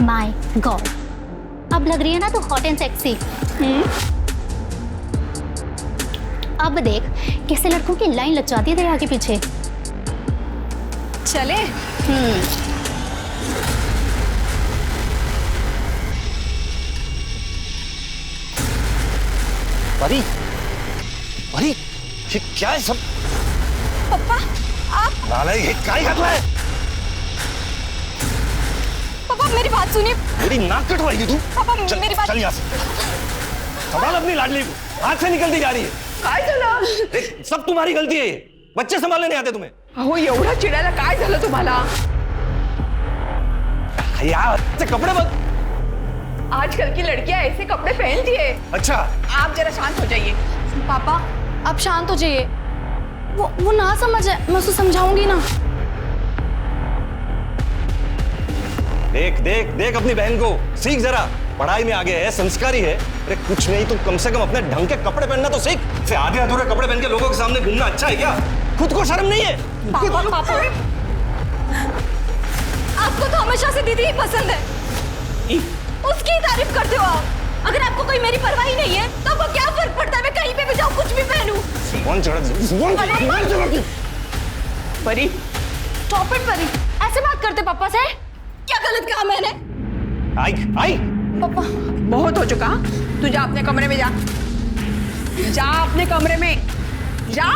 My God, अब लग रही है ना तो हॉट एंड सेक्सी। अब देख कैसे लड़कों की लाइन लग जाती है तेरे आगे पीछे। चले। परी, परी, ये क्या है सब? पापा आप। नालायक, ये क्या कर रहा है? पापा मेरी बात सुनिए। मेरी नाक कटवाएगी तू? पापा चल, मेरी बात। चल यहाँ से। संभाल अपनी लाडली को, हाथ से निकलती जा रही है। काय झालं? देख, सब तुम्हारी गलती है ये। बच्चे संभालने नहीं आते तुम्हें। अहो एवढा चिडायला काय झालं तुम्हाला? यार से कपड़े बद। आजकल की लड़कियां ऐसे कपड़े पहनती है। अच्छा, आप जरा शांत हो जाइए। पापा आप शांत हो जाइए। वो ना समझे, मैं उसको समझाऊंगी ना। देख देख देख अपनी बहन को, सीख जरा। पढ़ाई में आगे है, संस्कारी है। अरे कुछ नहीं तो कम से कम अपने ढंग के कपड़े पहनना तो सीख। फिर आधे अधूरे कपड़े पहन के लोगों के सामने घूमना अच्छा है क्या? खुद को शर्म नहीं है? पापा पापा आपको तो हमेशा से दीदी ही पसंद है, उसकी ही तारीफ करते हो आप। अगर आपको कोई मेरी परवाह ही नहीं है तो आपको क्या फर्क पड़ता है मैं कहीं पे भी जाऊँ, कुछ भी पहनूं। परी, स्टॉप इट परी, ऐसे बात करते पापा से? क्या गलत कहा मैंने? आई आई पापा बहुत हो चुका। तू जा अपने कमरे में, जा जा अपने कमरे में जा।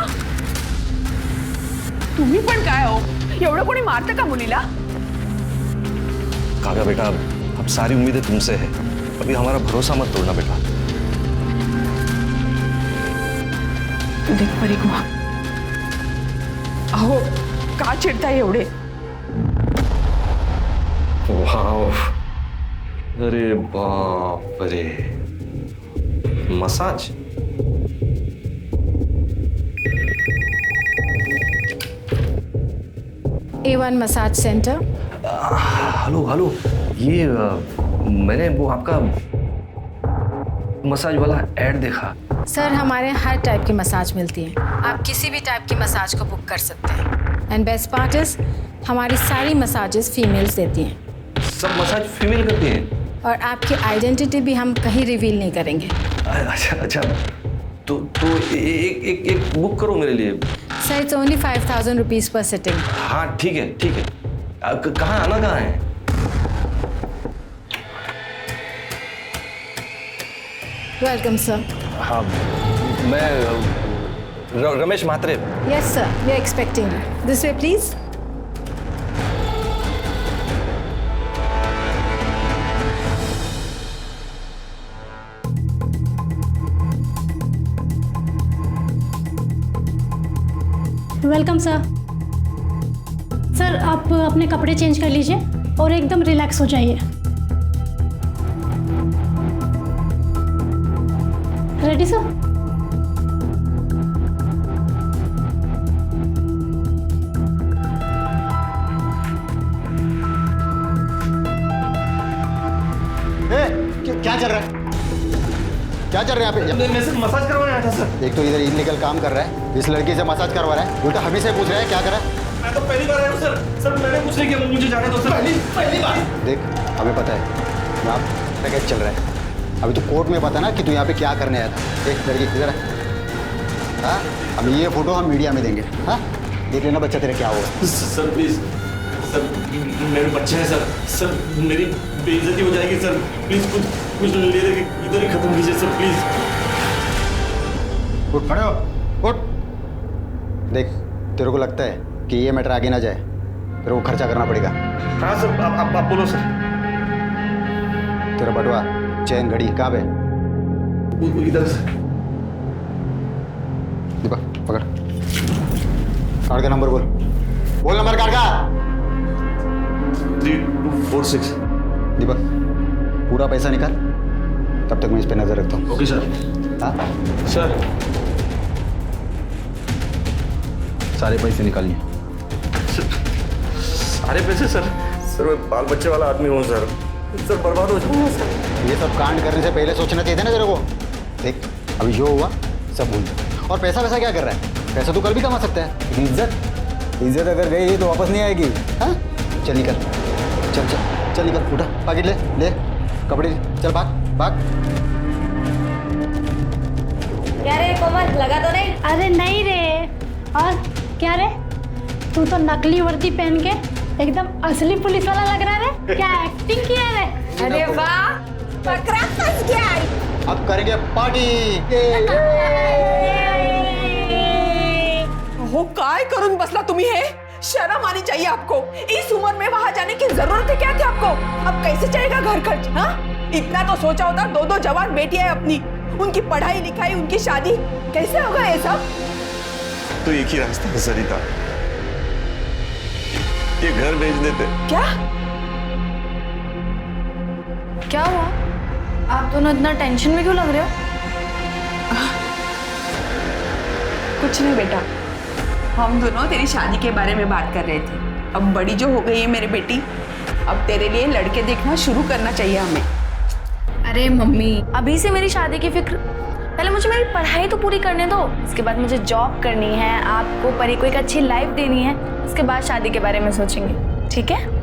तुम्ही पण काय हो, एवढं कोणी मारतं का मुलीला? काका बेटा, अब सारी उम्मीदें तुमसे है। अभी हमारा भरोसा मत तोड़ना बेटा। तू देख परी को, अहो का चिडताय एवढे? वाव, अरे बाप रे, massage. A1 massage centre. Hello hello, ये मैंने वो आपका मसाज वाला ऐड देखा। सर हमारे यहाँ हर टाइप की मसाज मिलती है, आप किसी भी टाइप की मसाज को बुक कर सकते हैं। एंड बेस्ट पार्ट इज हमारी सारी मसाजेस फीमेल्स देती हैं। सब मसाज फीमेल करती हैं? और आपकी आइडेंटिटी भी हम कहीं रिवील नहीं करेंगे। अच्छा अच्छा, तो एक बुक करो मेरे लिए। Sir it's only 5000 rupees per sitting. हाँ ठीक है ठीक है। कहाँ आना कहाँ है? Welcome sir. हाँ, मैं Ramesh Mhatre. Yes sir, we are expecting you. This way please. Welcome sir. Sir आप अपने कपड़े चेंज कर लीजिए और एकदम रिलैक्स हो जाइए। Ready sir? क्या चल रहा है? क्या चल रहा है यहाँ पे? मैं सिर्फ मसाज करवाने आया था सर। एक तो इधर इलीगल काम कर रहा है, इस लड़की से मसाज करवा रहा है, उल्टा हमी से पूछ रहा है क्या करा। मैं तो पहली बार आया हूँ सर। सर मैंने कुछ नहीं किया, मुझे जाने दो सर। पहली बार। देख हमें पता है यहाँ पैकेज चल रहा है, अभी तो कोर्ट में पता ना कि तू यहाँ पे क्या करने आया था। देख लड़की इधर है। हाँ, अब ये फोटो हम मीडिया में देंगे। हाँ, देख लेना बच्चा तेरा क्या होगा। सर प्लीज, सर मेरे बच्चे हैं सर। सर मेरी बेइज्जती हो जाएगी सर। प्लीज कुछ ले दे, इधर ही खत्म कीजिए सर प्लीज। उठ खड़े हो, उठ। देख तेरे को लगता है कि ये मैटर आगे ना जाए, तेरे को खर्चा करना पड़ेगा। हाँ सर, आप बोलो सर। तेरा बटुआ, चैन, घड़ी कहाँ पे? इधर सर। दीपक पकड़, कार्ड का नंबर बोल। बोल नंबर कार्ड का। 3246। दीपक पूरा पैसा निकाल, तब तक मैं इस पे नजर रखता हूँ। Okay sir. हाँ, सर सारे पैसे निकालिए। सारे पैसे सर? सर मैं बाल बच्चे वाला आदमी हूँ सर। सर बर्बाद हो जाऊंगा सर। ये सब कांड करने से पहले सोचना चाहिए था ना तेरे को। देख अभी जो हुआ सब भूल जा। और पैसा वैसा क्या कर रहा है? पैसा तो कल भी कमा सकता है, लेकिन इज्जत अगर गई तो वापस नहीं आएगी। हाँ, चल निकल, चल चल चल निकल, उठा, पैकेट ले ले, कपड़े चल, भाग भाग। क्या रे कोमल, लगा तो नहीं? अरे नहीं रे। और क्या रे, तू तो नकली वर्दी पहन के एकदम असली पुलिस वाला लग रहा है। क्या एक्टिंग किया है रे? अरे वाह, पकड़ा फंस गया। अब करेंगे पार्टी। हो काय करून बसला तुम्ही हे? शर्म आनी चाहिए आपको। इस उम्र में वहां जाने की जरूरत है क्या थी आपको? अब कैसे चलेगा घर खर्च? हाँ, इतना तो सोचा होता। दो जवान बेटियां है अपनी, उनकी पढ़ाई लिखाई, उनकी शादी, कैसे होगा ये सब? तो एक ही रास्ता है सरिता, ये घर भेज देते। क्या क्या हुआ? आप दोनों इतना टेंशन में क्यों लग रहे हो? कुछ नहीं बेटा, हम दोनों तेरी शादी के बारे में बात कर रहे थे। अब बड़ी जो हो गई है मेरी बेटी, अब तेरे लिए लड़के देखना शुरू करना चाहिए हमें। अरे मम्मी, अभी से मेरी शादी की फिक्र? पहले मुझे मेरी पढ़ाई तो पूरी करने दो, उसके बाद मुझे जॉब करनी है, आपको परी को एक अच्छी लाइफ देनी है, उसके बाद शादी के बारे में सोचेंगे, ठीक है?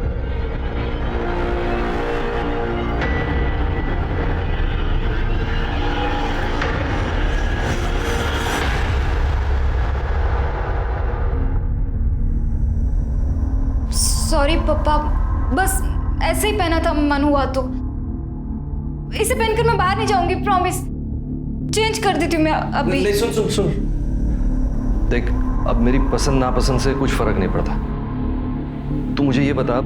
सॉरी पापा, बस ऐसे ही पहना था, मन हुआ तो। इसे पहनकर मैं बाहर नहीं जाऊंगी, प्रॉमिस। चेंज कर देती हूँ मैं अभी। नहीं, सुन सुन सुन, देख, अब मेरी पसंद नापसंद से कुछ फर्क नहीं पड़ता। तू मुझे ये बता,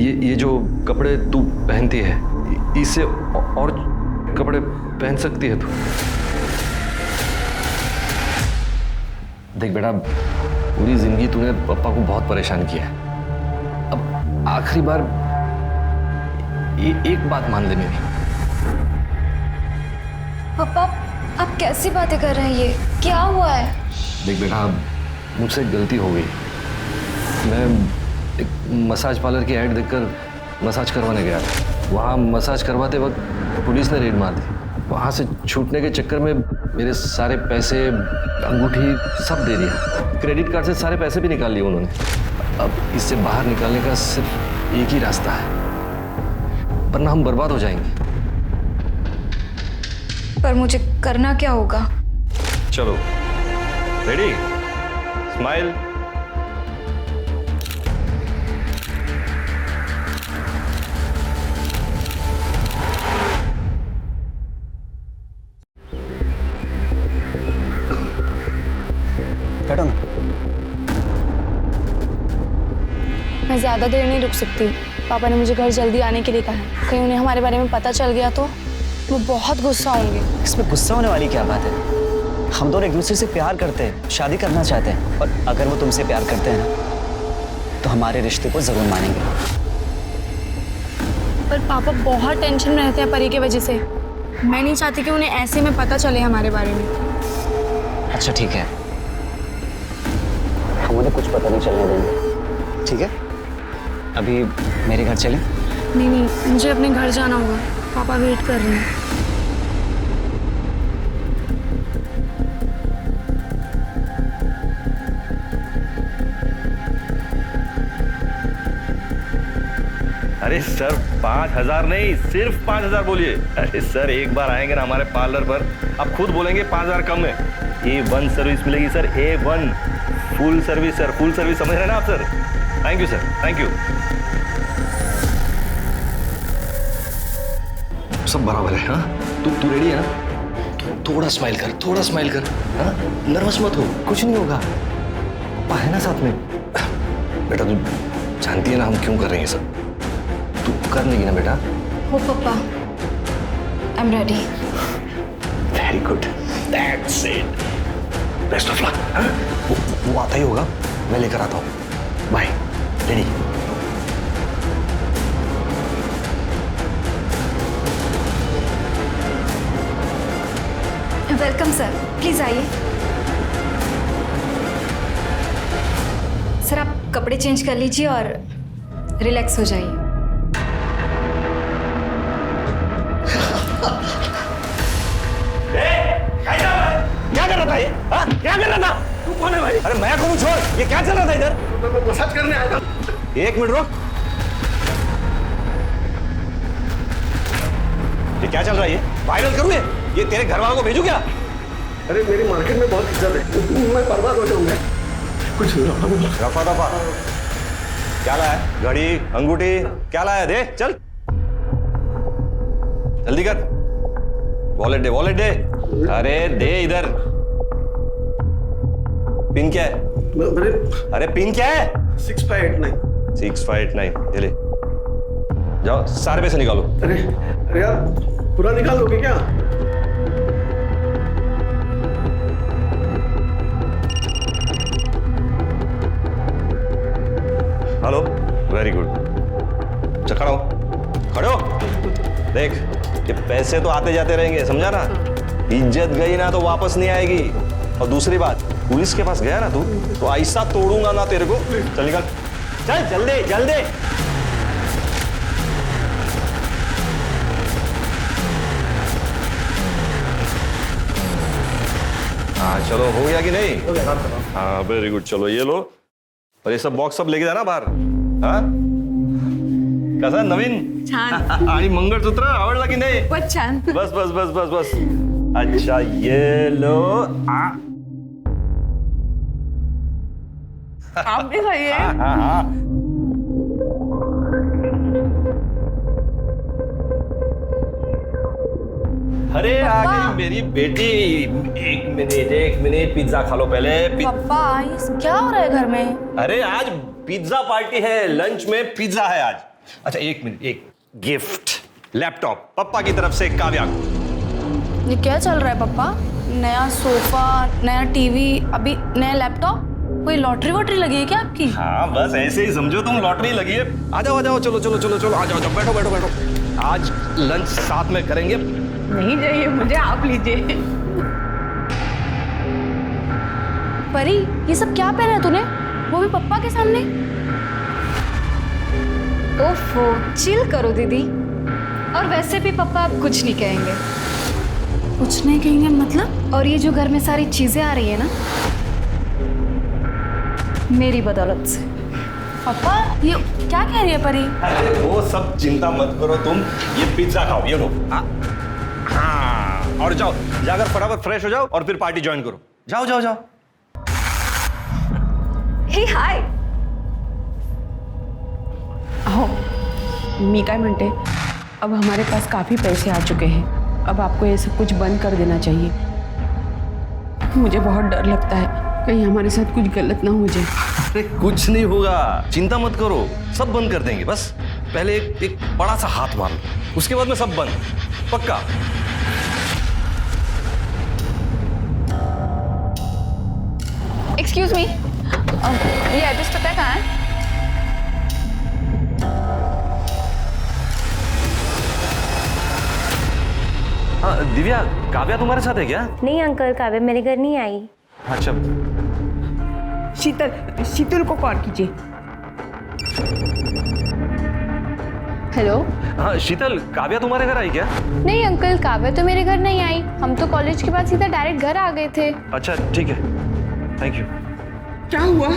ये जो कपड़े तू पहनती है, इससे और कपड़े पहन सकती है तू? देख बेटा, पूरी जिंदगी तूने पापा को बहुत परेशान किया है। अब आखिरी बार एक बात मान ले मेरी। पापा, आप कैसी बातें कर रहे हैं? ये क्या हुआ है? देख बेटा, मुझसे गलती हो गई। मैं एक मसाज पार्लर की ऐड देखकर मसाज करवाने गया था। वहाँ मसाज करवाते वक्त पुलिस ने रेड मार दी। वहाँ से छूटने के चक्कर में मेरे सारे पैसे, अंगूठी सब दे दिया। क्रेडिट कार्ड से सारे पैसे भी निकाल लिए उन्होंने। अब इससे बाहर निकालने का सिर्फ एक ही रास्ता है, वरना हम बर्बाद हो जाएंगे। पर मुझे करना क्या होगा? चलो, रेडी? स्माइल। बैठो ना। मैं ज़्यादा देर नहीं रुक सकती। पापा ने मुझे घर जल्दी आने के लिए कहा है। कहीं उन्हें हमारे बारे में पता चल गया तो वो बहुत गुस्सा होंगे। इसमें गुस्सा होने वाली क्या बात है? हम दोनों एक दूसरे से प्यार करते हैं, शादी करना चाहते हैं, और अगर वो तुमसे प्यार करते हैं ना, तो हमारे रिश्ते को जरूर मानेंगे। पर पापा बहुत टेंशन में रहते हैं परी की वजह से। मैं नहीं चाहती कि उन्हें ऐसे में पता चले हमारे बारे में। अच्छा ठीक है, हम उन्हें कुछ पता नहीं चलने देंगे, ठीक है? अभी मेरे घर चलें? नहीं नहीं, मुझे अपने घर जाना होगा, पापा वेट कर रहे हैं। अरे सर, 5,000 नहीं, सिर्फ 5,000 बोलिए। अरे सर, एक बार आएंगे ना हमारे पार्लर पर, आप खुद बोलेंगे 5,000 कम है। A1 सर्विस मिलेगी sir, A1 full service sir, full service, समझ रहे हैं ना आप sir? Thank you sir, thank you. सब बराबर है। हाँ, तू रेडी है ना? थोड़ा स्माइल कर, थोड़ा स्माइल कर। हाँ, नर्वस मत हो, कुछ नहीं होगा। पापा है ना साथ में। बेटा, तू जानती है ना हम क्यों कर रहे हैं सब? तू कर लेगी ना बेटा? हो पापा, I am ready. Very good, that's it. Best of luck. वो आता ही होगा, मैं लेकर आता हूँ। Bye. Ready? Welcome sir, please आइए। सर, आप कपड़े चेंज कर लीजिए और रिलैक्स हो जाइए। क्या कर रहा था ये? हाँ? क्या कर रहा था? तू कौन है भाई? अरे मैं कौन? छोड़, ये क्या चल रहा था इधर? मैं मसाज करने आया था। एक मिनट रुक। ये क्या चल रहा है? ये वायरल करूँ ये तेरे घर वालों को भेजू क्या? अरे मेरी मार्केट में बहुत इज्जत है, मैं बर्बाद हो जाऊंगा। कुछ रफा दफा क्या लाया? घड़ी, अंगूठी क्या लाया? दे चल, जल्दी कर। वॉलेट दे, वॉलेट दे। अरे दे इधर। पिन क्या है? अरे पिन क्या है? 6589। 6589 ये ले जाओ, सारे पैसे निकालो। अरे यार पूरा निकाल दोगे क्या? Hello, very good. खड़ो खड़ो। देख, ये पैसे तो आते जाते रहेंगे, समझा ना? इज्जत गई ना तो वापस नहीं आएगी। और दूसरी बात, पुलिस के पास गया ना तू तो ऐसा तोड़ूंगा ना तेरे को। चल निकल, चल जल्दी जल्दी। हाँ चलो, हो गया कि नहीं? हाँ वेरी गुड। चलो ये लो, और ये सब बॉक्स सब लेके जाना बाहर। हाँ कसा नवीन? छान। आणि मंगळसूत्र आवडला की नाही? बहुत छान। बस बस बस बस बस। अच्छा ये लो। आप भी खाइए। हाँ हाँ हाँ। अरे आ गई मेरी बेटी। एक मिनट पिज्जा खा लो पहले। पापा ये क्या हो रहा है घर में? अरे आज पिज्जा पार्टी है, लंच में पिज्जा है आज। अच्छा एक मिनट, एक गिफ्ट, लैपटॉप पप्पा की तरफ से काव्या को। ये क्या चल रहा है पापा? नया सोफा, नया टीवी, अभी नया लैपटॉप। कोई लॉटरी वॉटरी लगी है क्या आपकी? हाँ बस ऐसे ही समझो तुम, लॉटरी लगी है। आ जाओ चलो चलो चलो चलो, आ जाओ बैठो बैठो बैठो। आज लंच साथ में करेंगे। नहीं चाहिए मुझे, आप लीजिए। परी ये सब क्या पहना है तूने, वो भी पप्पा के सामने? ओफो, चिल करो दीदी। और वैसे भी पापा अब कुछ नहीं कहेंगे। कुछ नहीं कहेंगे मतलब? और ये जो घर में सारी चीजें आ रही है ना, मेरी बदौलत से। पापा ये क्या कह रही है परी? अरे वो सब चिंता मत करो तुम, ये पिज्जा खाओ, ये लो। हाँ और जाओ, जाकर फटाफट फ्रेश हो जाओ और फिर पार्टी ज्वाइन करो। जाओ जाओ जाओ। हे हाय। हो, मी काय म्हणते, अब हमारे पास काफी पैसे आ चुके हैं, अब आपको ये सब कुछ बंद कर देना चाहिए। मुझे बहुत डर लगता है कहीं हमारे साथ कुछ गलत ना हो जाए। अरे कुछ नहीं होगा, चिंता मत करो, सब बंद कर देंगे। बस पहले एक बड़ा सा हाथ मार लो, उसके बाद में सब बंद, पक्का। एक्सक्यूज मी, ये एड्रेस पता है कहाँ है? हाँ दिव्या, काव्या तुम्हारे साथ है क्या? नहीं अंकल, काव्या मेरे घर नहीं आई। अच्छा शीतल को कॉल कीजिए। हेलो। हाँ शीतल, काव्या तुम्हारे घर आई क्या? नहीं अंकल, काव्या तो मेरे घर नहीं आई, हम तो कॉलेज के बाद सीधा डायरेक्ट घर आ गए थे। अच्छा ठीक है, थैंक यू। क्या हुआ?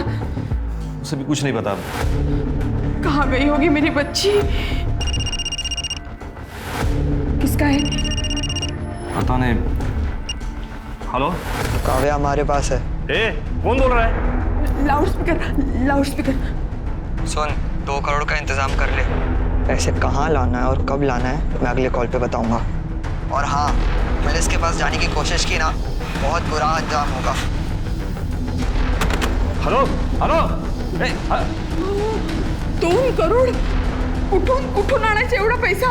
उसे भी कुछ नहीं पता। कहाँ गई होगी मेरी बच्ची? किसका है? पता नहीं। हेलो, काव्या हमारे पास है। ए, कौन बोल रहा है? लाउडस्पीकर। सुन, 2 करोड़ का इंतजाम कर ले। पैसे कहाँ लाना है और कब लाना है मैं अगले कॉल पे बताऊंगा। और हाँ, पुलिस के पास जाने की कोशिश की ना, बहुत बुरा अंजाम होगा। Hello hello. 2 करोड कुठून आणायचा एवढा पैसा?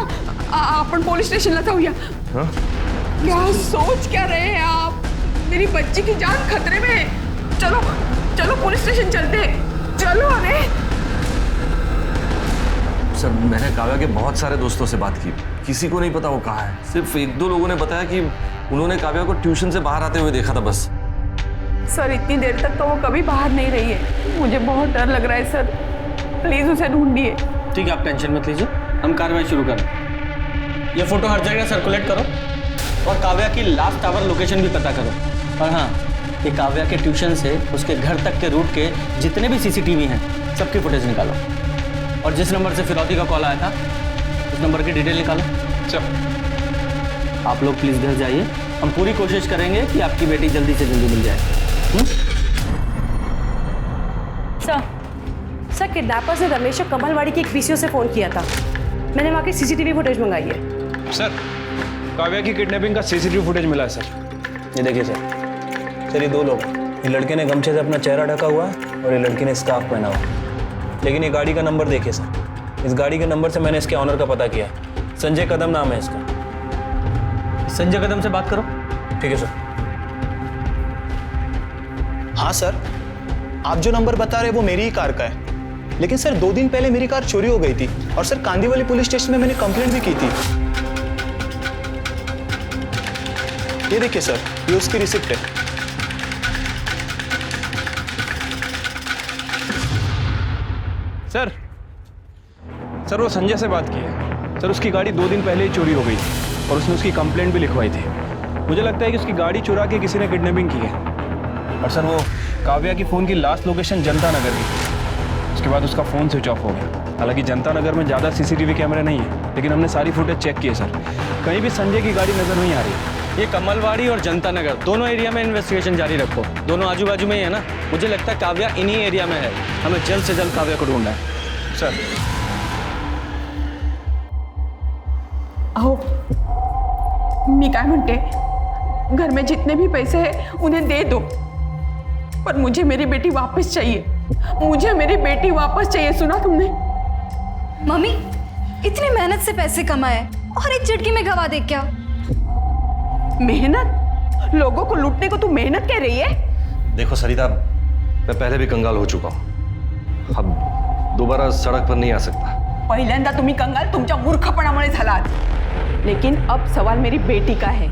आपण पोलीस स्टेशनला जाऊया। क्या सोच क्या रहे हैं आप? मेरी बच्ची की जान खतरे में है। चलो चलो पुलिस स्टेशन चलते हैं, चलो। अरे सर, मैंने काव्या के बहुत सारे दोस्तों से बात की, किसी को नहीं पता वो कहाँ है। सिर्फ 1-2 लोगों ने बताया कि उन्होंने काव्या को ट्यूशन से बाहर आते हुए देखा था बस। सर, इतनी देर तक तो वो कभी बाहर नहीं रही है, मुझे बहुत डर लग रहा है सर, प्लीज उसे ढूंढिए। ठीक है, आप टेंशन मत लीजिए, हम कार्रवाई शुरू करें। ये फोटो हर जगह सर्कुलेट करो और काव्या की लास्ट आवर लोकेशन भी पता करो। और हाँ, कि काव्या के ट्यूशन से उसके घर तक के रूट के जितने भी सीसीटीवी हैं सबकी फुटेज निकालो, और जिस नंबर से फिरौती का कॉल आया था उस नंबर की डिटेल निकालो। आप लोग प्लीज़ घर जाइए, हम पूरी कोशिश करेंगे कि आपकी बेटी जल्दी से जल्दी मिल जाए। सर किडनैपर्स ने रमेश और कमलवाड़ी की एक पीसीओ से फ़ोन किया था। मैंने वहाँ की सीसीटीवी फुटेज मंगाई है। सर काव्या की किडनैपिंग का सीसीटीवी फुटेज मिला है सर। ये देखिए सर, ये 2 लोग, ये लड़के ने गमछे से अपना चेहरा ढका हुआ है और ये लड़की ने स्कार्फ पहना हुआ। लेकिन ये गाड़ी का नंबर देखिए सर, इस गाड़ी के नंबर से मैंने इसके ऑनर का पता किया, संजय कदम नाम है इसका। संजय कदम से बात करो। ठीक है सर। हाँ सर, आप जो नंबर बता रहे हैं वो मेरी ही कार का है, लेकिन सर 2 दिन पहले मेरी कार चोरी हो गई थी और सर कांदीवली पुलिस स्टेशन में मैंने कंप्लेंट भी की थी। ये देखिए सर, ये उसकी रिसिप्ट है। सर वो संजय से बात की है सर। उसकी गाड़ी 2 दिन पहले ही चोरी हो गई थी और उसने उसकी कंप्लेंट भी लिखवाई थी। मुझे लगता है कि उसकी गाड़ी चुरा के किसी ने किडनैपिंग की है। और सर वो काव्या की फ़ोन की लास्ट लोकेशन जनता नगर की, उसके बाद उसका फ़ोन स्विच ऑफ हो गया। हालांकि जनता नगर में ज़्यादा सीसीटीवी कैमरे नहीं है, लेकिन हमने सारी फुटेज चेक की है सर, कहीं भी संजय की गाड़ी नज़र नहीं आ रही। ये कमलवाड़ी और जनता नगर दोनों एरिया में इन्वेस्टिगेशन जारी रखो, दोनों आजू बाजू में ही है ना। मुझे लगता है काव्या इन्हीं एरिया में है, हमें जल्द से जल्द काव्या को ढूंढना है सर। अहो मी काय म्हणते, घर में जितने भी पैसे हैं उन्हें दे दो, पर मुझे मेरी बेटी वापस चाहिए। मुझे मेरी बेटी वापस चाहिए, सुना तुमने? मम्मी इतनी मेहनत से पैसे कमाए और एक झटके में गवा दे क्या? मेहनत? लोगों को लूटने को तू मेहनत कह रही है? देखो सरिता, मैं पहले भी कंगाल हो चुका हूँ, अब दोबारा सड़क पर नहीं आ सकता। पहिल्यांदा तुम्ही कंगाल तुमच्या मूर्खपणामुळे झालात, लेकिन अब सवाल मेरी बेटी का है।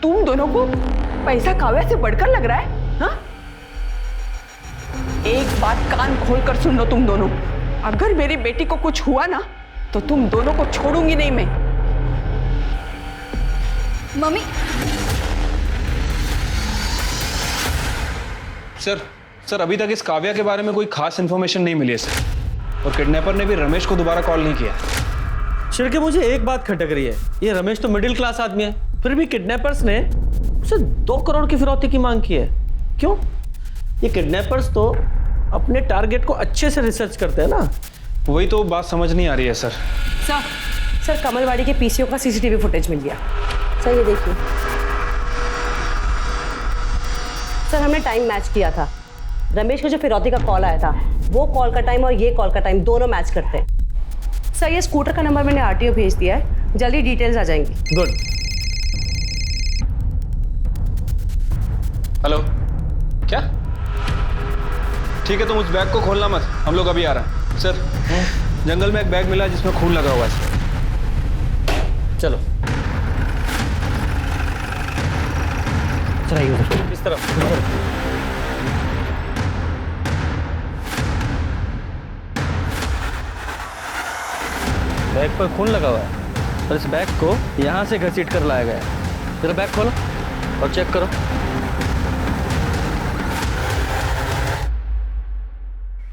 तुम दोनों को पैसा काव्या से बढ़कर लग रहा है? हाँ? एक बात कान खोलकर सुन लो तुम दोनों, अगर मेरी बेटी को कुछ हुआ ना तो तुम दोनों को छोड़ूंगी नहीं मैं। मम्मी सर अभी तक इस काव्या के बारे में कोई खास इन्फॉर्मेशन नहीं मिली है सर, और किडनैपर ने भी रमेश को दोबारा कॉल नहीं किया। शिर्के मुझे एक बात खटक रही है, ये रमेश तो मिडिल क्लास आदमी है, फिर भी किडनैपर्स ने उसे 2 करोड़ की फिरौती की मांग की है। क्यों? ये किडनैपर्स तो अपने टारगेट को अच्छे से रिसर्च करते हैं ना। वही तो बात समझ नहीं आ रही है सर। सर कमलवाड़ी के पीसीओ का सीसीटीवी फुटेज मिल गया। सर ये देखिए, सर हमने टाइम मैच किया था। रमेश को जो फिरौती का कॉल आया था वो कॉल का टाइम और ये कॉल का टाइम दोनों मैच करते हैं। सर ये स्कूटर का नंबर मैंने आरटीओ भेज दिया है, जल्दी डिटेल्स आ जाएंगी। गुड। हेलो, क्या? ठीक है, तुम उस बैग को खोलना मत, हम लोग अभी आ रहे हैं। सर जंगल में एक बैग मिला जिसमें खून लगा हुआ है। चलो चलाइए उधर। इस तरफ। बैग पर खून लगा हुआ है और इस बैग को यहाँ से घसीट कर लाया गया है। जरा बैग खोलो और चेक करो।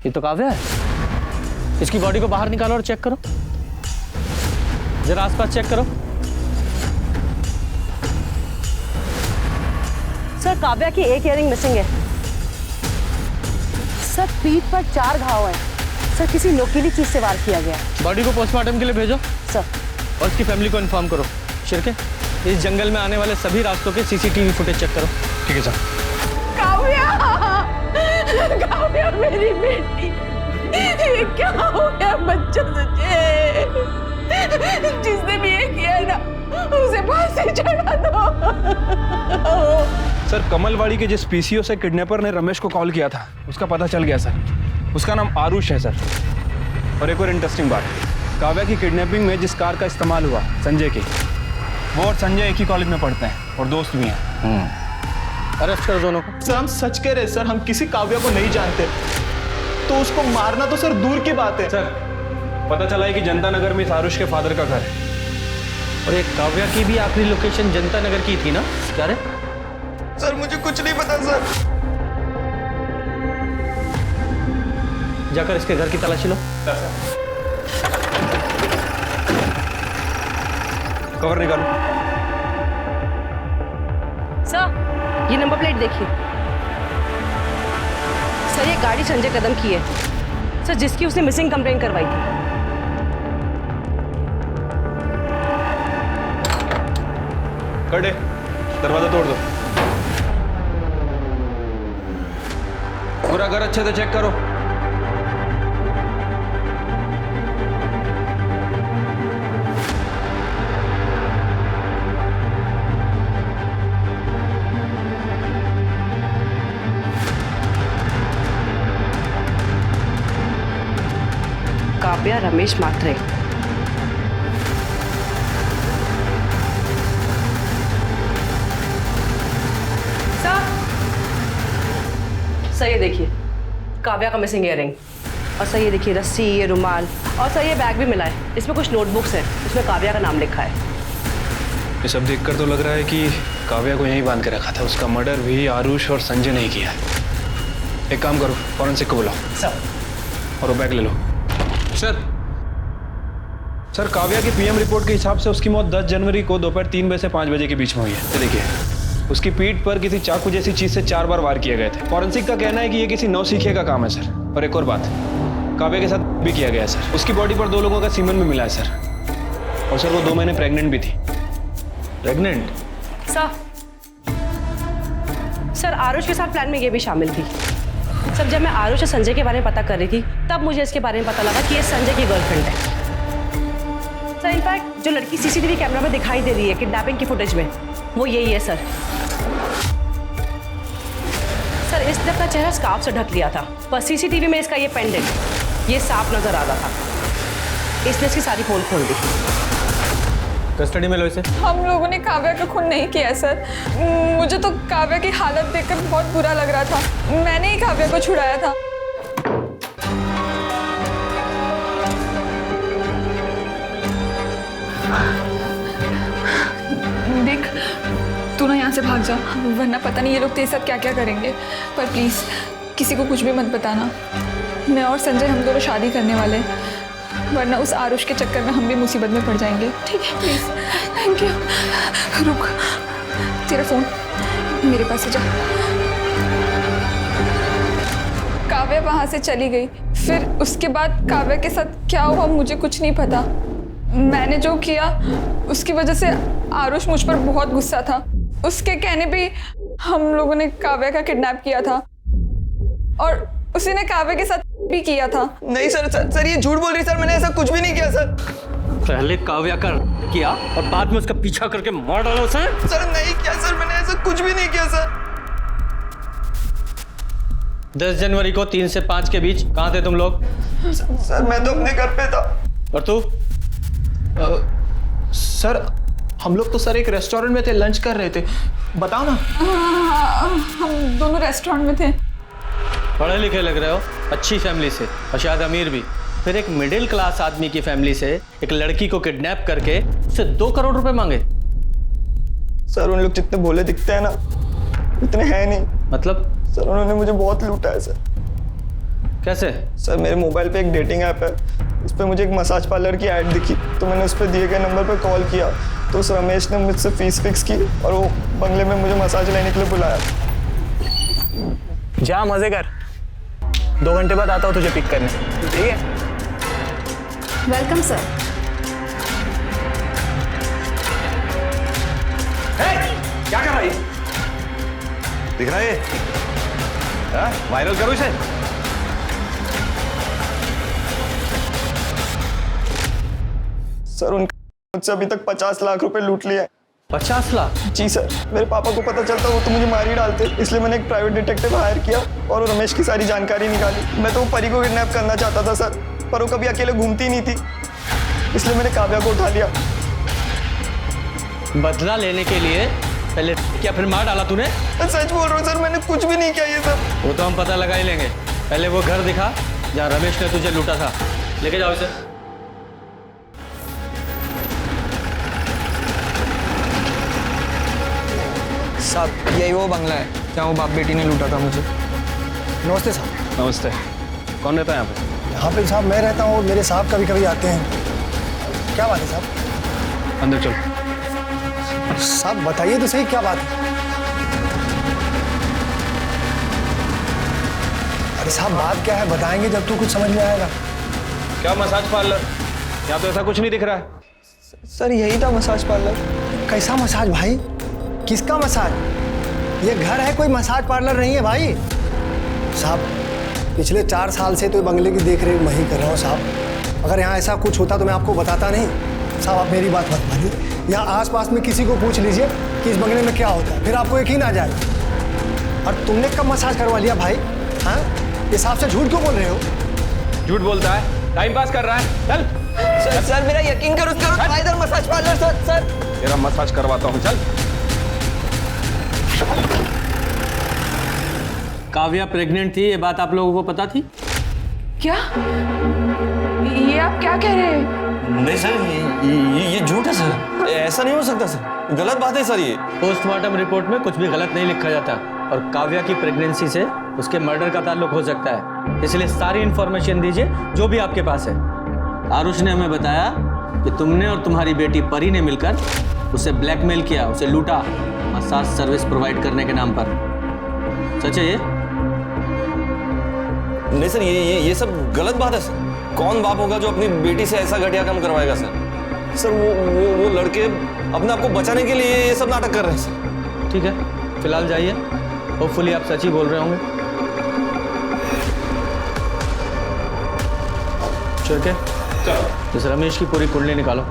ये तो काव्या है, इसकी बॉडी को बाहर निकालो और चेक करो। जरा आसपास चेक करो। सर काव्या की एक इयरिंग मिसिंग है। सर पीठ पर 4 घाव हैं। सर किसी नोकीली चीज से वार किया गया। बॉडी को पोस्टमार्टम के लिए भेजो सर, और इसकी फैमिली को इन्फॉर्म करो। शिर्के, इस जंगल में आने वाले सभी रास्तों के सीसीटीवी फुटेज चेक करो। ठीक है सर। काव्या, काव्या मेरी बेटी, ये क्या हो गया बच्चा तुझे? जिसने भी ये किया है ना उसे फांसी चढ़ा दो। सर कमलवाड़ी के जिस पीसीओ से किडनैपर ने रमेश को कॉल किया था उसका पता चल गया सर। उसका नाम आरुष है सर। और एक और इंटरेस्टिंग बात, काव्या की किडनैपिंग में जिस कार का इस्तेमाल हुआ संजय की, वो और संजय एक ही कॉलेज में पढ़ते हैं और दोस्त भी हैं। अरेस्ट करो दोनों को। सर हम सच कह रहे हैं सर, हम किसी काव्या को नहीं जानते, तो उसको मारना तो सर दूर की बात है। सर पता चला है कि जनता नगर में इस आरुष के फादर का घर है। और एक काव्या की भी आखिरी लोकेशन जनता नगर की थी ना? क्या रे? सर मुझे कुछ नहीं पता सर। जाकर इसके घर की तलाशी लो। कवर निकालो। सर ये नंबर प्लेट देखिए। सर ये गाड़ी संजय कदम की है सर, जिसकी उसने मिसिंग कंप्लेंट करवाई थी। कटे, दरवाजा तोड़ दो। पूरा घर अच्छे से चेक करो। काव्या रमेश मात्रे। सर ये देखिए काव्या का मिसिंग इयररिंग, और सर ये देखिए रस्सी, ये रुमाल, और सर ये बैग भी मिला है। इसमें कुछ नोटबुक्स हैं, इसमें काव्या का नाम लिखा है। ये सब देखकर तो लग रहा है कि काव्या को यहीं बांध के रखा था। उसका मर्डर भी आरुष और संजय नहीं किया है। एक काम करो, फॉरेंसिक को बुलाओ सर, और वो बैग ले लो। सर काव्या की पीएम रिपोर्ट के हिसाब से उसकी मौत 10 जनवरी को दोपहर 3 बजे से 5 बजे के बीच में हुई है। ये देखिए, उसकी पीठ पर किसी चाकू जैसी चीज से 4 बार वार किए गए थे। फॉरेंसिक का कहना है कि ये किसी नौसिखिए का काम है सर। और एक और बात, काव्या के साथ भी किया गया है सर। उसकी बॉडी पर 2 लोगों का सीमन भी मिला है सर। और सर वो 2 महीने प्रेग्नेंट भी थी। प्रेग्नेंट? सर आरुष के साथ प्लान में ये भी शामिल थी। सर जब मैं आरुष और संजय के बारे में पता कर रही थी तब मुझे इसके बारे में पता लगा कि ये संजय की गर्लफ्रेंड है। सर इनफैक्ट जो लड़की सीसीटीवी कैमरा में दिखाई दे रही है किडनैपिंग की फुटेज में, वो यही है सर। सर इसने अपना चेहरा स्कार्फ से ढक लिया था, पर सीसीटीवी में इसका ये पेंडेंट, ये साफ नजर आ रहा था, इसलिए इसकी सारी पोल खोल दी। कस्टडी में लो इसे। हम लोगों ने काव्या का खून नहीं किया है सर। मुझे तो काव्या की हालत देखकर बहुत बुरा लग रहा था। मैंने ही काव्या को छुड़ाया था। देख तू ना यहाँ से भाग जा, वरना पता नहीं ये लोग तेरे साथ क्या क्या करेंगे। पर प्लीज किसी को कुछ भी मत बताना। मैं और संजय हम दोनों शादी करने वाले हैं, वरना उस आरुष के चक्कर में हम भी मुसीबत में पड़ जाएंगे। ठीक है प्लीज। Thank you. रुक, तेरा फोन मेरे पास है, जा। काव्या वहां से चली गई, फिर उसके बाद काव्या के साथ क्या हुआ मुझे कुछ नहीं पता। मैंने जो किया उसकी वजह से आरुष मुझ पर बहुत गुस्सा था। उसके कहने पे हम लोगों ने काव्या का किडनैप किया था, और उसी ने काव्या के साथ भी किया था। नहीं सर ये झूठ बोल रही सर, मैंने ऐसा कुछ भी नहीं किया सर। पहले काव्या का किया और बाद में उसका पीछा करके मार डाला उसे। सर नहीं किया सर, मैंने ऐसा कुछ भी नहीं किया सर। 10 जनवरी को 3 से 5 के बीच कहाँ थे तुम लोग? सर मैं तो अपने घर पे था। और तू? सर हम लोग तो सर एक रेस्टोरेंट में थे, लंच कर रहे थे। बताओ ना। हम दोनों रेस्टोरेंट में थे। पढ़े लिखे लग रहे हो, अच्छी फैमिली से, और शायद अमीर भी। फिर एक मिडिल क्लास आदमी की फैमिली से एक लड़की को किडनैप करके उससे 2 करोड़ रुपए मांगे। सर उन लोग जितने भोले दिखते हैं ना, इतने हैं नहीं। मतलब? सर उन्होंने मुझे बहुत लूटा है सर। कैसे? सर मेरे मोबाइल पे एक डेटिंग ऐप है, उस पर मुझे एक मसाज पार्लर की ऐड दिखी, तो मैंने उस पर दिए गए नंबर पर कॉल किया, तो उस रमेश ने मुझसे फीस फिक्स की और वो बंगले में मुझे मसाज लेने के लिए बुलाया। जा मजे कर, 2 घंटे बाद आता हूँ तुझे पिक करने, ठीक है? Welcome sir. क्या कर रहा है? दिख रहा है? वायरल करो इसे। सर उनका मुझसे अभी तक 50 लाख रुपए लूट लिया है। 50 लाख? जी सर, मेरे पापा को पता चलता वो तो मुझे मार ही डालते, इसलिए मैंने एक प्राइवेट डिटेक्टिव हायर किया और वो रमेश की सारी जानकारी निकाली। मैं तो वो परी को किडनैप करना चाहता था सर, पर वो कभी अकेले घूमती नहीं थी, इसलिए मैंने काव्या को उठा लिया। बदला लेने के लिए पहले क्या फिर मार डाला तूने? सच बोल रहा हूँ सर, मैंने कुछ भी नहीं किया ये सब। वो तो हम पता लगा ही लेंगे। पहले वो घर दिखा जहाँ रमेश ने तुझे लूटा था, लेके जाओ इसे। साहब यही वो बंगला है जहाँ वो बाप बेटी ने लूटा था मुझे। नमस्ते साहब। नमस्ते। कौन रहता है यहाँ पे? यहाँ पे साहब मैं रहता हूँ और मेरे साहब कभी कभी आते हैं। क्या बात है साहब? अंदर चलो। साहब बताइए तो सही क्या बात है? अरे साहब बात क्या है बताएंगे जब तो कुछ समझ में आएगा। क्या मसाज पार्लर? यहाँ तो ऐसा कुछ नहीं दिख रहा है। सर यही था मसाज पार्लर। कैसा मसाज भाई? किसका मसाज? ये घर है, कोई मसाज पार्लर नहीं है भाई। साहब पिछले 4 साल से तो बंगले की देख रेख मैं ही कर रहा हूँ साहब। अगर यहाँ ऐसा कुछ होता तो मैं आपको बताता नहीं। साहब आप मेरी बात मत मानिए, यहाँ आसपास में किसी को पूछ लीजिए कि इस बंगले में क्या होता है, फिर आपको यकीन आ जाए। और तुमने कब मसाज करवा लिया भाई? हाँ इस हिसाब से झूठ क्यों बोल रहे हो? झूठ बोलता है, टाइम पास कर रहा है। चल सर मेरा यकीन करो इधर मसाज पार्लर। सर तेरा मसाज करवाता हूँ, चल। काव्या प्रेग्नेंट थी, ये बात आप लोगों को पता थी? क्या ये आप क्या कह रहे हैं? नहीं सर, ये झूठ है सर। ऐसा नहीं हो सकता सर, गलत बात है सर ये। पोस्टमार्टम रिपोर्ट में कुछ भी गलत नहीं लिखा जाता और काव्या की प्रेगनेंसी से उसके मर्डर का ताल्लुक हो सकता है, इसलिए सारी इंफॉर्मेशन दीजिए जो भी आपके पास है। आरुष ने हमें बताया कि तुमने और तुम्हारी बेटी परी ने मिलकर उसे ब्लैकमेल किया, उसे लूटा मसाज सर्विस प्रोवाइड करने के नाम पर। सच है ये? नहीं सर, ये सब गलत बात है सर। कौन बाप होगा जो अपनी बेटी से ऐसा घटिया काम करवाएगा सर? सर वो लड़के अपने आप को बचाने के लिए ये सब नाटक कर रहे हैं सर। ठीक है, फिलहाल जाइए, होपफुली आप सच ही बोल रहे होंगे। चल के चलो इस रमेश की पूरी कुंडली निकालो।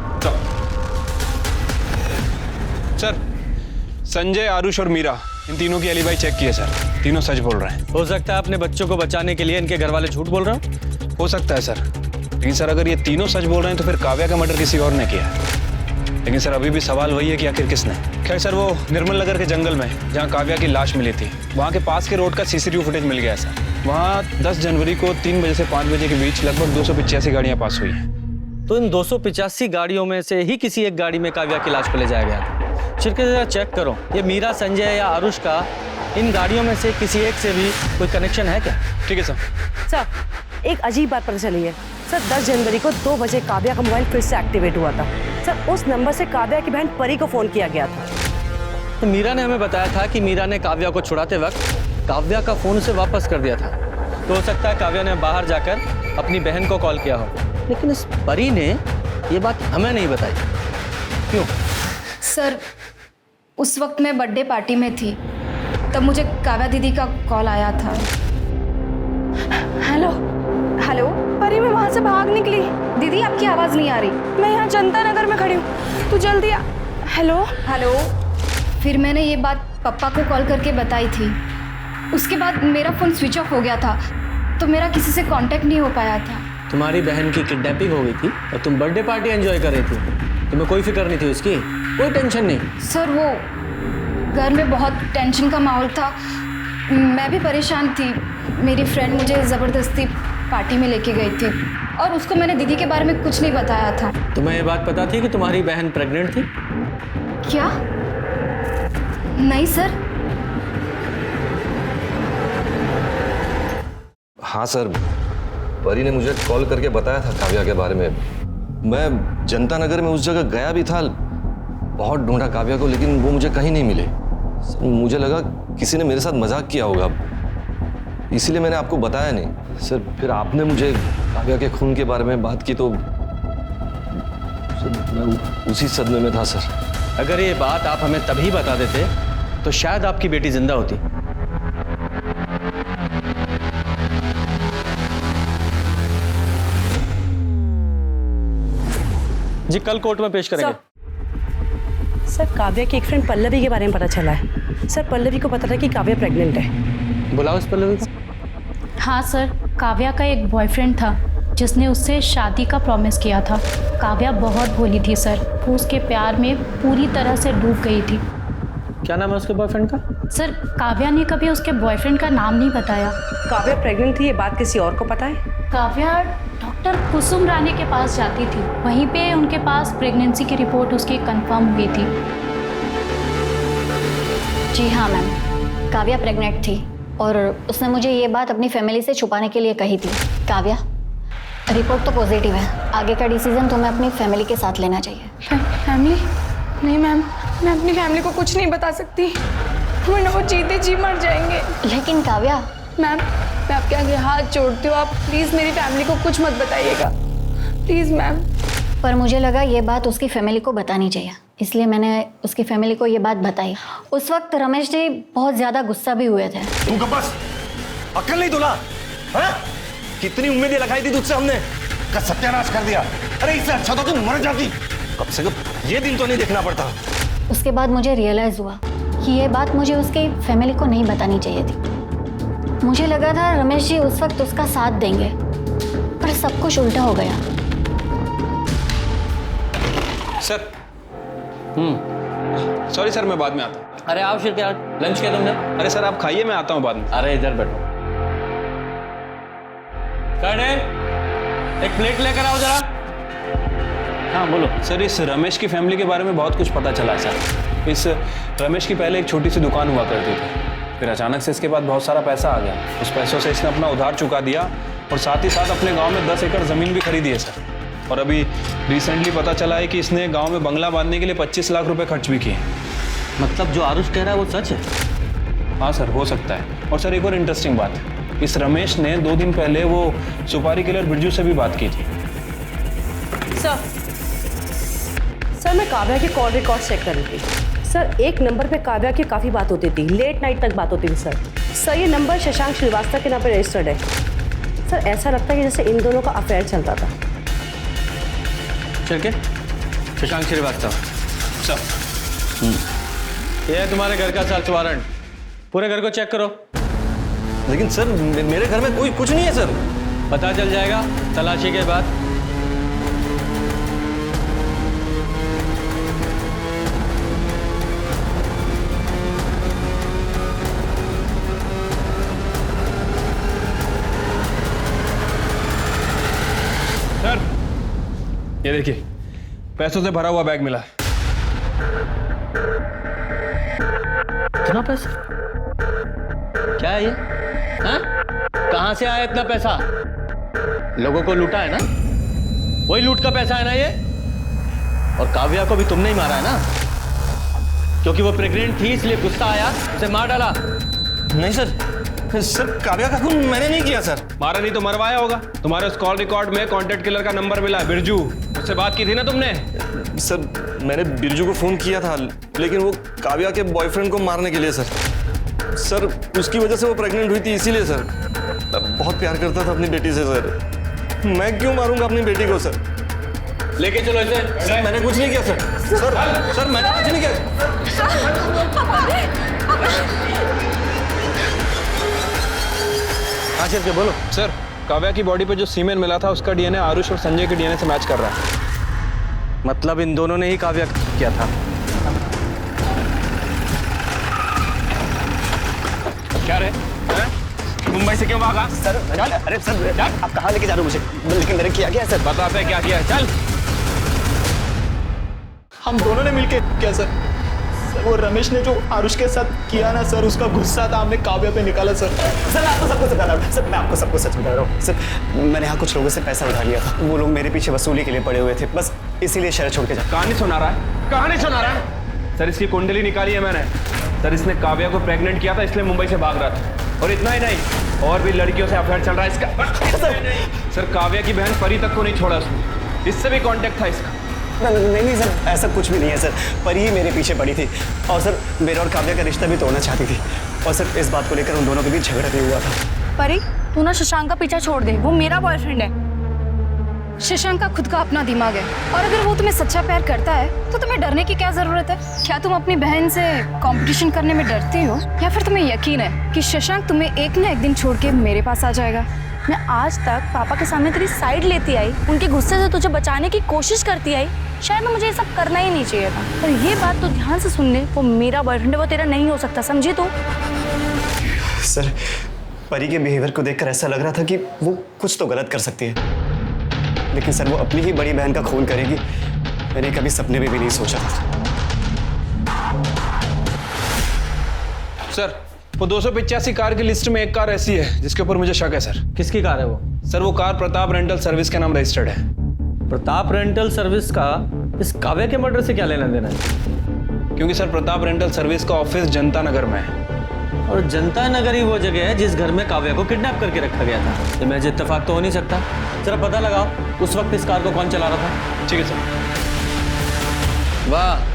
सर संजय, आरुष और मीरा, इन तीनों की एलिबाई चेक किए सर, तीनों सच बोल रहे हैं। हो सकता है अपने बच्चों को बचाने के लिए इनके घर वाले झूठ बोल रहे हो। हो सकता है सर, लेकिन सर अगर ये तीनों सच बोल रहे हैं तो फिर काव्या का मर्डर किसी और ने किया है। लेकिन सर अभी भी सवाल वही है कि आखिर किसने। खैर सर, वो निर्मल नगर के जंगल में जहाँ काव्या की लाश मिली थी, वहाँ के पास के रोड का CCTV फुटेज मिल गया सर। वहाँ 10 जनवरी को 3 बजे से 5 बजे के बीच लगभग 285 गाड़ियाँ पास हुई हैं। तो इन 285 गाड़ियों में से ही किसी एक गाड़ी में काव्या की लाश को ले जाया गया था। शिरके जरा चेक करो, ये मीरा, संजय या आरुष का इन गाड़ियों में से किसी एक से भी कोई कनेक्शन है क्या? ठीक है सर। सर एक अजीब बात पता चली है सर। 10 जनवरी को 2 बजे काव्या का मोबाइल फिर से एक्टिवेट हुआ था सर। उस नंबर से काव्या की बहन परी को फोन किया गया था। तो मीरा ने हमें बताया था कि मीरा ने काव्या को छुड़ाते वक्त काव्या का फोन उसे वापस कर दिया था। तो हो सकता है काव्या ने बाहर जाकर अपनी बहन को कॉल किया हो, लेकिन इस परी ने ये बात हमें नहीं बताई। क्यों? सर उस वक्त मैं बर्थडे पार्टी में थी, तब मुझे काव्या दीदी का कॉल आया था। हेलो हेलो परी, मैं वहाँ से भाग निकली। दीदी आपकी आवाज़ नहीं आ रही। मैं यहाँ जनता नगर में खड़ी हूँ, तू जल्दी आ। Hello hello. फिर मैंने ये बात पापा को कॉल करके बताई थी। उसके बाद मेरा फ़ोन स्विच ऑफ हो गया था, तो मेरा किसी से कांटेक्ट नहीं हो पाया था। तुम्हारी बहन की किडनैपिंग हो गई थी और तुम बर्थडे पार्टी एंजॉय कर रही थी, तुम्हें कोई फिक्र नहीं थी उसकी? कोई टेंशन नहीं? सर वो घर में बहुत टेंशन का माहौल था, मैं भी परेशान थी। मेरी फ्रेंड मुझे ज़बरदस्ती पार्टी में लेके गई थी और उसको मैंने दीदी के बारे में कुछ नहीं बताया था। तुम्हें ये बात पता थी कि तुम्हारी बहन प्रेग्नेंट थी? क्या? नहीं सर। हाँ सर, परी ने मुझे कॉल करके बताया था काव्या के बारे में। मैं जनता नगर में उस जगह गया भी था, बहुत ढूंढा काव्या को, लेकिन वो मुझे कहीं नहीं मिले। सर मुझे लगा किसी ने मेरे साथ मजाक किया होगा, इसीलिए मैंने आपको बताया नहीं। सर फिर आपने मुझे काव्या के खून के बारे में बात की तो सर मैं उसी सदमे में था सर। अगर ये बात आप हमें तभी बता देते तो शायद आपकी बेटी जिंदा होती। जी कल कोर्ट में पेश करेंगे। सर काव्या की एक फ्रेंड पल्लवी के बारे में पता चला है सर। पल्लवी को पता था कि काव्या प्रेग्नेंट है। बुलाओ इस पल्लवी को। हाँ सर, काव्या का एक बॉयफ्रेंड था जिसने उससे शादी का प्रॉमिस किया था। काव्या बहुत भोली थी सर, वो उसके प्यार में पूरी तरह से डूब गई थी। क्या नाम है उसके बॉयफ्रेंड का? सर काव्या ने कभी उसके बॉयफ्रेंड का नाम नहीं बताया। काव्या प्रेग्नेंट थी, ये बात किसी और को पता है? काव्या डॉक्टर कुसुम रानी के पास जाती थी, वहीं पे उनके पास प्रेगनेंसी की रिपोर्ट उसकी कंफर्म हुई थी। जी हाँ मैम, काव्या प्रेग्नेंट थी और उसने मुझे ये बात अपनी फैमिली से छुपाने के लिए कही थी। काव्या, रिपोर्ट तो पॉजिटिव है, आगे का डिसीजन तुम्हें अपनी फैमिली के साथ लेना चाहिए। फैमिली? नहीं मैम, मैं अपनी फैमिली को कुछ नहीं बता सकती, वरना वो जीते जी मर जाएंगे। लेकिन काव्या। मैम, मैं आपके आगे हाथ जोड़ती हूँ, आप प्लीज़ मेरी फैमिली को कुछ मत बताइएगा, प्लीज़ मैम। पर मुझे लगा ये बात उसकी फैमिली को बतानी चाहिए, इसलिए मैंने उसकी फैमिली को ये बात बताई। उस वक्त रमेश जी बहुत ज़्यादा गुस्सा भी हुए थे। तू बस अक्ल नहीं तुला, हाँ? कितनी उम्मीदें लगाई थी तुझसे हमने, का सत्यानाश कर दिया। अरे इससे अच्छा तो तू मर जाती, कम से कम ये दिन तो नहीं देखना पड़ता। उसके बाद मुझे रियलाइज़ हुआ कि ये बात मुझे उसकी फैमिली को नहीं बतानी चाहिए थी। मुझे लगा था रमेश जी उस वक्त उसका साथ देंगे, पर सब कुछ उल्टा हो गया। सर सॉरी सर, मैं बाद में आता हूँ। अरे आओ शिर, क्या लंच किया तुमने? अरे सर आप खाइए, मैं आता हूँ बाद में। अरे इधर बैठो। एक प्लेट लेकर आओ जरा। हाँ बोलो। सर इस रमेश की फैमिली के बारे में बहुत कुछ पता चला है सर। इस रमेश की पहले एक छोटी सी दुकान हुआ करती थी, फिर अचानक से इसके बाद बहुत सारा पैसा आ गया। उस पैसों से इसने अपना उधार चुका दिया और साथ ही साथ अपने गांव में 10 एकड़ ज़मीन भी खरीदी है सर। और अभी रिसेंटली पता चला है कि इसने गांव में बंगला बांधने के लिए 25 लाख रुपए खर्च भी किए। मतलब जो आरुष कह रहा है वो सच है? हाँ सर, हो सकता है। और सर एक और इंटरेस्टिंग बात, इस रमेश ने 2 दिन पहले वो सुपारी किलर बिरजू से भी बात की थी। सर मैं काव्या के कॉल रिकॉर्ड चेक कर रही थी सर। एक नंबर पे काव्या की काफ़ी बात होती थी, लेट नाइट तक बात होती थी सर। ये नंबर शशांक श्रीवास्तव के नाम पे रजिस्टर्ड है सर। ऐसा लगता है कि जैसे इन दोनों का अफेयर चलता था। चल के शशांक श्रीवास्तव सर, ये है तुम्हारे घर का सर्च वारंट, पूरे घर को चेक करो। लेकिन सर मेरे घर में कोई कुछ नहीं है सर। पता चल जाएगा तलाशी के बाद। सर ये देखिए, पैसों से भरा हुआ बैग मिला। कितना पैसा? क्या है ये? हाँ? कहां से आया इतना पैसा? लोगों को लूटा है ना? वही लूट का पैसा है ना ये? और काव्या को भी तुमने ही मारा है ना? क्योंकि वो प्रेग्नेंट थी इसलिए गुस्सा आया, उसे मार डाला। नहीं सर, काव्या का खून मैंने नहीं किया सर। मारा नहीं तो मरवाया होगा। तुम्हारे उस कॉल रिकॉर्ड में कॉन्टेक्ट किलर का नंबर मिला, बिरजू, उससे बात की थी ना तुमने? सर मैंने बिरजू को फोन किया था, लेकिन वो काव्या के बॉयफ्रेंड को मारने के लिए सर उसकी वजह से वो प्रेग्नेंट हुई थी, इसीलिए सर। बहुत प्यार करता था अपनी बेटी से सर। मैं क्यों मारूंगा अपनी बेटी को सर? लेके चलो इसे। सर मैंने कुछ नहीं किया सर। सर मैंने कुछ नहीं किया। हाँ चल के बोलो। सर काव्या की बॉडी पे जो सीमेन मिला था उसका डीएनए आरुष और संजय के डीएनए से मैच कर रहा है। मतलब इन दोनों ने ही काव्या किया था? क्या रे? मुंबई से क्यों भागा? सर अरे सर आप कहाँ लेके जा रहे हो मुझे? लेकिन मैंने किया क्या सर? बताते हैं क्या किया है, चल। हम दोनों ने मिलके किया सर। वो रमेश ने जो आरुष के साथ किया ना सर, उसका गुस्सा था हमने काव्या पे निकाला सर। सर आपको सबको बता रहा हूँ सर, मैं आपको सबको सच बता रहा हूँ सर। मैंने यहाँ कुछ लोगों से पैसा उधार लिया था, वो लोग मेरे पीछे वसूली के लिए पड़े हुए थे, बस इसीलिए शहर छोड़ के जा। कहानी सुना रहा है? कहानी सुना रहा है? सर इसकी कुंडली निकाली है मैंने। सर इसने काव्या को प्रेग्नेंट किया था, इसलिए मुंबई से भाग रहा था। और इतना ही नहीं, और भी लड़कियों से अफेयर चल रहा है इसका। सर काव्या की बहन परी तक को नहीं छोड़ा उसने, इससे भी कॉन्टेक्ट था इसका। नहीं सर, ऐसा कुछ भी नहीं है सर। परी ही मेरे पीछे पड़ी थी और सर मेरा और काव्या का रिश्ता भी तोड़ना चाहती थी, और सर इस बात को लेकर उन दोनों के बीच झगड़ा भी हुआ था। परी, तू ना शशांक का पीछा छोड़ दे, वो मेरा बॉयफ्रेंड है। शशांक का खुद का अपना दिमाग है, और अगर वो तुम्हें सच्चा प्यार करता है तो तुम्हें डरने की क्या जरूरत है? क्या तुम अपनी बहन से कंपटीशन करने में डरती हो, या फिर तुम्हें यकीन है कि शशांक तुम्हें एक न एक दिन छोड़ के मेरे पास आ जाएगा? मैं आज तक पापा के सामने तेरी साइड लेती आई, उनके गुस्से से तुझे बचाने की कोशिश करती आई। शायद मुझे ये सब करना ही नहीं चाहिए था, पर ये बात तो ध्यान से सुन ले, वो मेरा बॉयफ्रेंड है, वो तेरा नहीं हो सकता, समझी तू? सर परी के बिहेवियर को देखकर ऐसा लग रहा था कि वो कुछ तो गलत कर सकती है, लेकिन सर वो अपनी ही बड़ी बहन का खून करेगी, मैंने कभी सपने में भी नहीं सोचा था। सर वो 285 कार की लिस्ट में एक कार ऐसी है जिसके ऊपर मुझे शक है सर। किसकी कार है वो? सर वो कार प्रताप रेंटल सर्विस के नाम रजिस्टर्ड है। प्रताप रेंटल सर्विस का इस काव्या के मर्डर से क्या लेना देना है? क्योंकि सर प्रताप रेंटल सर्विस का ऑफिस जनता नगर में है। और जनता नगर ही वो जगह है जिस घर में काव्या को किडनैप करके रखा गया था। ये महज इत्तेफाक तो हो नहीं सकता। जरा पता लगाओ उस वक्त इस कार को कौन चला रहा था। ठीक है सर। वाह,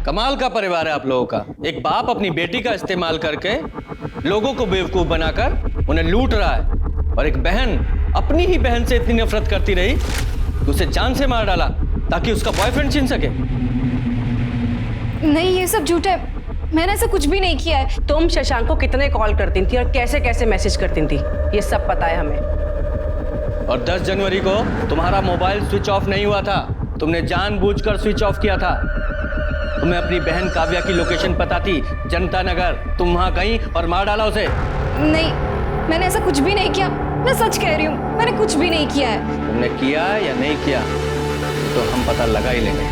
कमाल का परिवार है आप लोगों का। एक बाप अपनी बेटी का इस्तेमाल करके लोगों को बेवकूफ बनाकर उन्हें लूट रहा है, और एक बहन अपनी ही बहन से इतनी नफरत करती रही कि उसे जान से मार डाला ताकि उसका बॉयफ्रेंड छीन सके। नहीं, ये सब झूठ है। मैंने ऐसा कुछ भी नहीं किया है। तुम शशांक को कितने कॉल करती थी और कैसे कैसे मैसेज करती थी, ये सब पता है हमें। और 10 जनवरी को तुम्हारा मोबाइल स्विच ऑफ नहीं हुआ था, तुमने जानबूझकर स्विच ऑफ किया था। तुम्हें अपनी बहन काव्या की लोकेशन पता थी, जनता नगर। तुम वहां गई और मार डाला उसे। नहीं, मैंने ऐसा कुछ भी नहीं किया। मैं सच कह रही हूँ, मैंने कुछ भी नहीं किया है। तुमने किया या नहीं किया तो हम पता लगा ही लेंगे।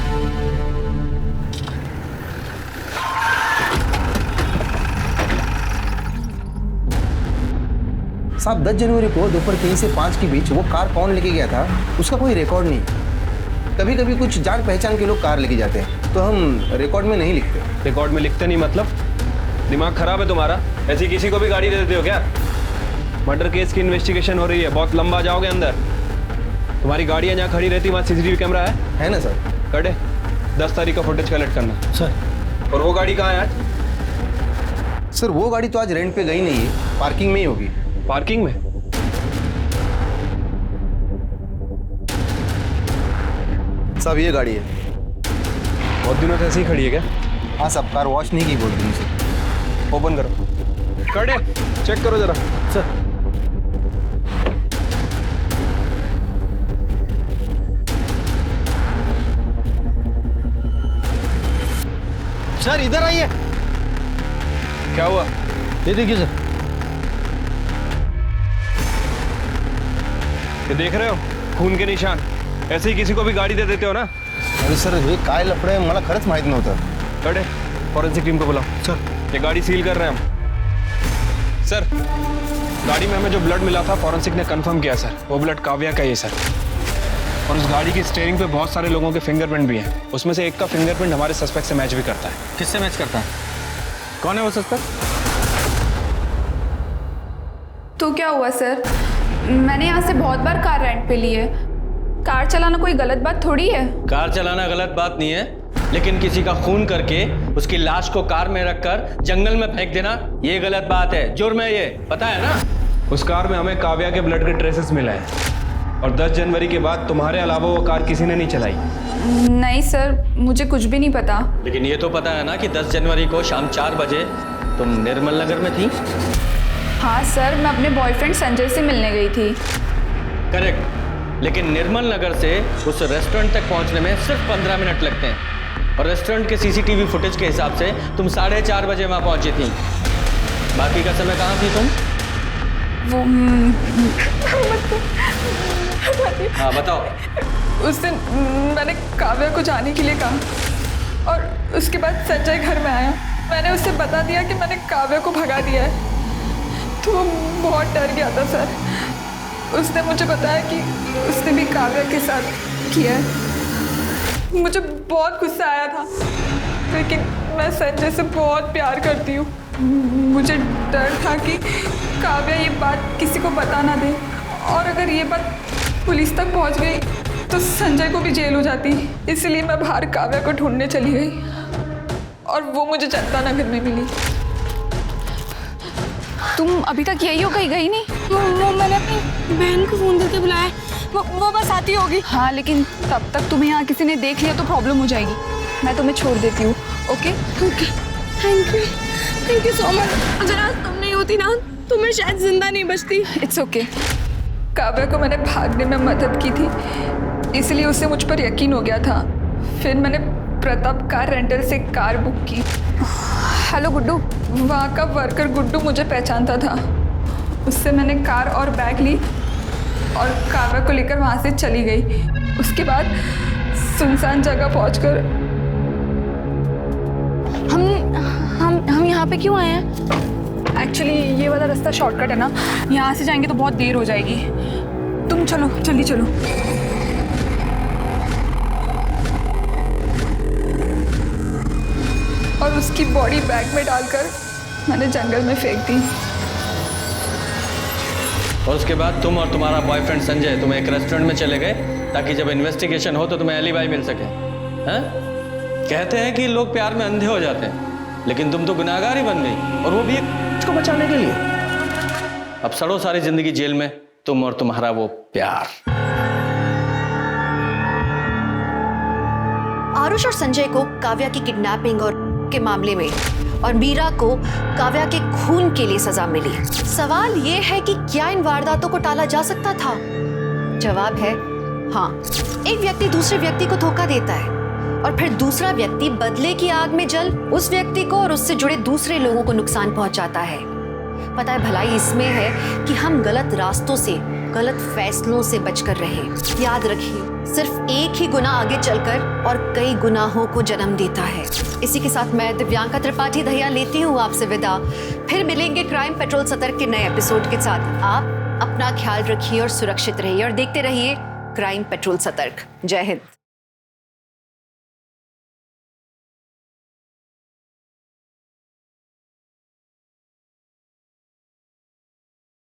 साहब 10 जनवरी को दोपहर 3 से 5 के बीच वो कार कौन लेके गया था उसका कोई रिकॉर्ड नहीं। कभी कभी कुछ जान पहचान के लोग कार लेके जाते हैं तो हम रिकॉर्ड में नहीं लिखते। रिकॉर्ड में लिखते नहीं मतलब? दिमाग खराब है तुम्हारा? ऐसी किसी को भी गाड़ी दे देते हो क्या? मर्डर केस की इन्वेस्टिगेशन हो रही है, बहुत लंबा जाओगे अंदर। तुम्हारी गाड़ियाँ जहाँ खड़ी रहती वहाँ CCTV कैमरा है ना सर? कटे 10 तारीख का फुटेज कलेक्ट करना सर। और वो गाड़ी कहाँ है आज? सर वो गाड़ी तो आज रेंट पे गई नहीं है, पार्किंग में ही होगी। पार्किंग में? साहब ये गाड़ी है। बहुत दिनों से ऐसे ही खड़ी है क्या? हाँ साहब, कार वॉश नहीं की बोल रही मुझे। ओपन करो। कटे चेक करो जरा। सर सर इधर आइए। क्या हुआ? ये देखिए सर। ये देख रहे हो खून के निशान? ऐसे ही किसी को भी गाड़ी दे देते हो ना? अरे सर हे काय लफडे मला खरंच माहित नव्हतं। कटे फॉरेंसिक टीम को बुलाओ। सर ये गाड़ी सील कर रहे हैं हम। सर गाड़ी में हमें जो ब्लड मिला था फॉरेंसिक ने कंफर्म किया सर, वो ब्लड काव्या का ही है सर। और उस गाड़ी की स्टीयरिंग पे बहुत सारे लोगों के फिंगरप्रिंट भी हैं। उसमें से एक का फिंगरप्रिंट हमारे सस्पेक्ट से मैच भी करता है। किससे मैच करता है? कौन है वो सस्पेक्ट? तो क्या हुआ सर? मैंने यहाँ से बहुत बार कार रेंट पे ली है। कार चलाना कोई गलत बात थोड़ी है। कार चलाना गलत बात नहीं है, लेकिन किसी का खून करके उसकी लाश को कार में रखकर जंगल में फेंक देना ये गलत बात है, जुर्म है ये, पता है ना? उस कार में हमें काव्या के ब्लड के ट्रेसेस मिले हैं और 10 जनवरी के बाद तुम्हारे अलावा वो कार किसी ने नहीं चलाई। नहीं सर, मुझे कुछ भी नहीं पता। लेकिन ये तो पता है ना कि 10 जनवरी को शाम 4 बजे तुम निर्मल नगर में थी? हाँ सर, मैं अपने बॉयफ्रेंड संजय से मिलने गई थी। करेक्ट, लेकिन निर्मल नगर से उस रेस्टोरेंट तक पहुंचने में सिर्फ 15 मिनट लगते हैं, और रेस्टोरेंट के CCTV फुटेज के हिसाब से तुम 4:30 बजे वहां पहुंची थी। बाकी का समय कहाँ थी तुम? वो हाँ बताओ। उस दिन मैंने काव्या को जाने के लिए कहा और उसके बाद संजय घर में आया। मैंने उससे बता दिया कि मैंने काव्या को भगा दिया है, तो वो बहुत डर गया था सर। उसने मुझे बताया कि उसने भी काव्या के साथ किया है। मुझे बहुत गुस्सा आया था, लेकिन मैं संजय से बहुत प्यार करती हूँ। मुझे डर था कि काव्या ये बात किसी को बता ना दे, और अगर ये बात पुलिस तक पहुँच गई तो संजय को भी जेल हो जाती। इसलिए मैं बाहर काव्या को ढूंढने चली गई और वो मुझे जनता नगर में मिली। तुम अभी तक यही हो, कहीं गई नहीं? वो मैंने अपनी बहन को फोन करके बुलाया, वो बस आती होगी। हाँ, लेकिन तब तक तुम्हें यहाँ किसी ने देख लिया तो प्रॉब्लम हो जाएगी। मैं तुम्हें छोड़ देती हूँ। Okay okay, thank you so much. अगर आज तुम नहीं होती ना तो मैं शायद जिंदा नहीं बचती। It's okay. काव्या को मैंने भागने में मदद की थी, इसलिए उसे मुझ पर यकीन हो गया था। फिर मैंने प्रताप कार रेंटल से कार बुक की। हेलो गुड्डू, वहाँ का वर्कर गुड्डू मुझे पहचानता था। उससे मैंने कार और बैग ली और काव्या को लेकर वहाँ से चली गई। उसके बाद सुनसान जगह पहुँचकर हम यहाँ पे क्यों आए हैं? एक्चुअली ये वाला रास्ता शॉर्टकट है ना, यहाँ से जाएंगे तो बहुत देर हो जाएगी। तुम चलो, जल्दी चलो। और उसकी बॉडी बैग में डालकर मैंने जंगल में फेंक दी। और उसके बाद तुम और तुम्हारा बॉयफ्रेंड संजय तुम एक रेस्टोरेंट में चले गए ताकि जब इन्वेस्टिगेशन हो तो तुम्हें एलिबाई मिल सके। हैं? कहते हैं कि लोग प्यार में अंधे हो जाते हैं, लेकिन तुम तो गुनाहगार ही बन गई, और वो भी एक को बचाने के लिए। अब सड़ो सारी जिंदगी जेल में, तुम और तुम्हारा वो प्यार। आरुष और संजय को काव्या की किडनैपिंग और के मामले में, और मीरा को काव्या के खून के लिए सजा मिली। सवाल ये है कि क्या इन वारदातों को टाला जा सकता था? जवाब है हाँ। एक व्यक्ति दूसरे व्यक्ति को धोखा देता है और फिर दूसरा व्यक्ति बदले की आग में जल उस व्यक्ति को और उससे जुड़े दूसरे लोगों को नुकसान पहुंचाता है। पता है, भलाई इसमें है कि हम गलत रास्तों से, गलत फैसलों से बचकर रहें। याद रखिए, सिर्फ एक ही गुनाह आगे चलकर और कई गुनाहों को जन्म देता है। इसी के साथ मैं दिव्यांका त्रिपाठी दहिया लेती हूँ आपसे विदा। फिर मिलेंगे क्राइम पेट्रोल सतर्क के नए एपिसोड के साथ। आप अपना ख्याल रखिए और सुरक्षित रहिए, और देखते रहिए क्राइम पेट्रोल सतर्क। जय हिंद।